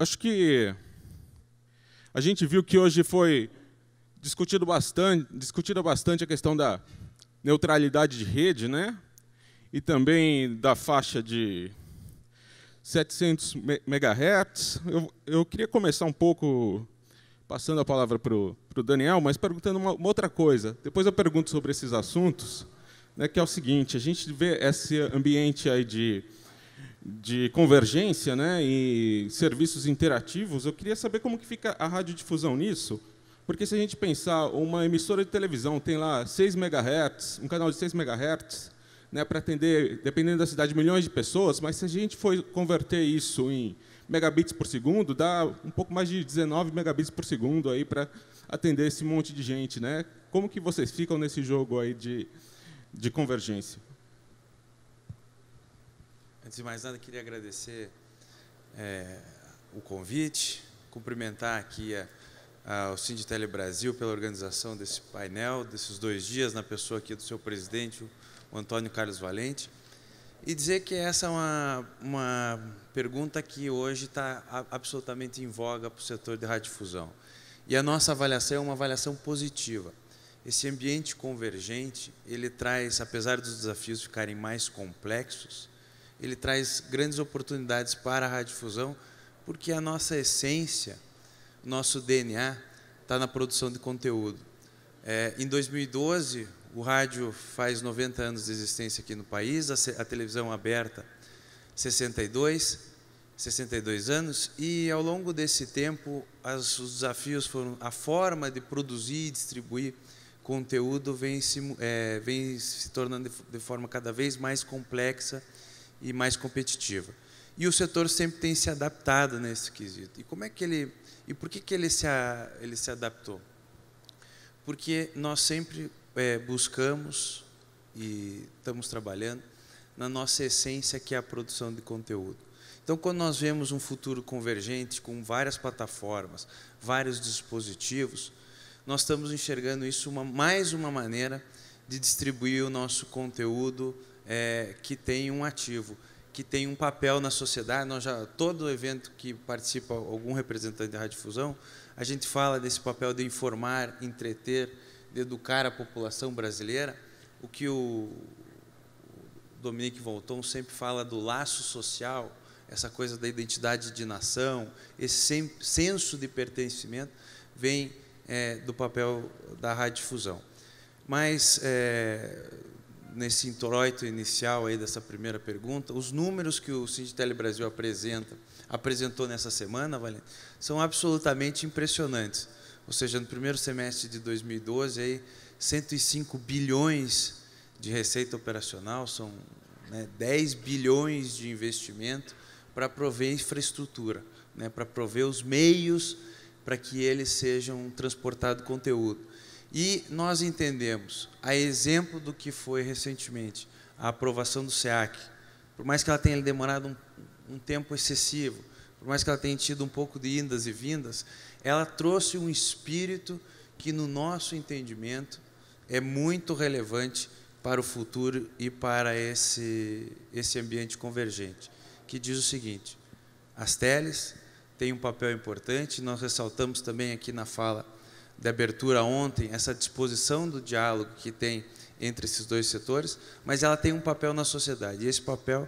Acho que a gente viu que hoje foi discutida bastante a questão da neutralidade de rede, né? E também da faixa de 700 MHz. Eu queria começar um pouco passando a palavra para o Daniel, mas perguntando uma outra coisa. Depois eu pergunto sobre esses assuntos, né, que é o seguinte: a gente vê esse ambiente aí de convergência, né, e serviços interativos. Eu queria saber como que fica a radiodifusão nisso, porque se a gente pensar, uma emissora de televisão tem lá 6 MHz, um canal de 6 MHz, né, para atender, dependendo da cidade, milhões de pessoas, mas se a gente for converter isso em megabits por segundo, dá um pouco mais de 19 megabits por segundo aí para atender esse monte de gente, né? Como que vocês ficam nesse jogo aí de convergência? Antes de mais nada, queria agradecer o convite, cumprimentar aqui ao Sinditele Brasil pela organização desse painel, desses 2 dias, na pessoa aqui do seu presidente, o Antônio Carlos Valente, e dizer que essa é uma pergunta que hoje está absolutamente em voga para o setor de radiodifusão. E a nossa avaliação é uma avaliação positiva. Esse ambiente convergente, ele traz, apesar dos desafios ficarem mais complexos, ele traz grandes oportunidades para a radiodifusão, porque a nossa essência, nosso DNA, está na produção de conteúdo. Em 2012, o rádio faz 90 anos de existência aqui no país, a televisão aberta 62 anos, e ao longo desse tempo os desafios foram a forma de produzir e distribuir conteúdo vem se tornando de forma cada vez mais complexa e mais competitiva. E o setor sempre tem se adaptado nesse quesito. E como é que por que ele se adaptou? Porque nós sempre buscamos e estamos trabalhando na nossa essência, que é a produção de conteúdo. Então, quando nós vemos um futuro convergente com várias plataformas, vários dispositivos, nós estamos enxergando isso mais uma maneira de distribuir o nosso conteúdo que tem um ativo, que tem um papel na sociedade. Todo evento que participa algum representante da radiodifusão, a gente fala desse papel de informar, entreter, de educar a população brasileira. O que o Dominique Volton sempre fala do laço social, essa coisa da identidade de nação, esse senso de pertencimento vem do papel da radiodifusão. Mas, nesse introito inicial aí dessa primeira pergunta, os números que o Sinditele Brasil apresentou nessa semana, Valente, são absolutamente impressionantes. Ou seja, no primeiro semestre de 2012, aí, 105 bilhões de receita operacional, são 10 bilhões de investimento para prover infraestrutura, para prover os meios para que eles sejam transportado conteúdo. E nós entendemos, a exemplo do que foi recentemente a aprovação do SEAC, por mais que ela tenha demorado um tempo excessivo, por mais que ela tenha tido um pouco de indas e vindas, ela trouxe um espírito que, no nosso entendimento, é muito relevante para o futuro e para esse ambiente convergente, que diz o seguinte: as teles têm um papel importante. Nós ressaltamos também aqui na fala de abertura ontem essa disposição do diálogo que tem entre esses 2 setores, mas ela tem um papel na sociedade, e esse papel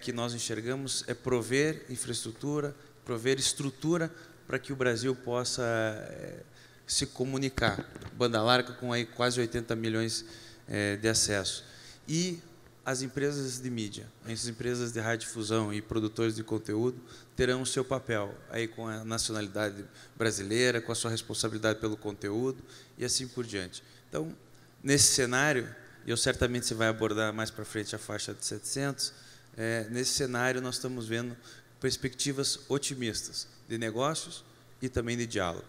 que nós enxergamos é prover infraestrutura, prover estrutura para que o Brasil possa se comunicar. Banda larga com aí quase 80 milhões de acesso. E as empresas de mídia, as empresas de radiodifusão e produtores de conteúdo terão o seu papel aí com a nacionalidade brasileira, com a sua responsabilidade pelo conteúdo e assim por diante. Então, nesse cenário, e eu certamente você vai abordar mais para frente a faixa de 700, nesse cenário nós estamos vendo perspectivas otimistas de negócios e também de diálogo.